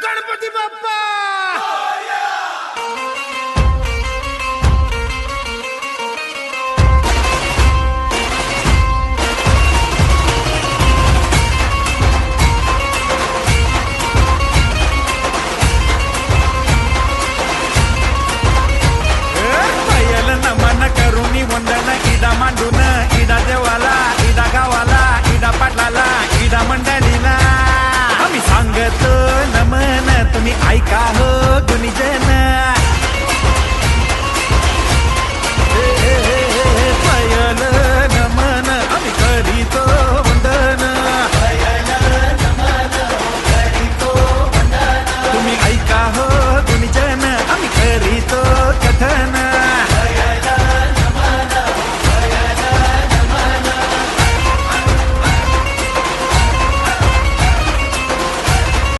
गणपती बाप्पा नमन करुणी वंदन इडा मांडून इडा देवाला इडा गावाला इडा पाटलाला इडा मंडळीला आम्ही सांगतो नमन तुम्ही ऐका हो गुणीजन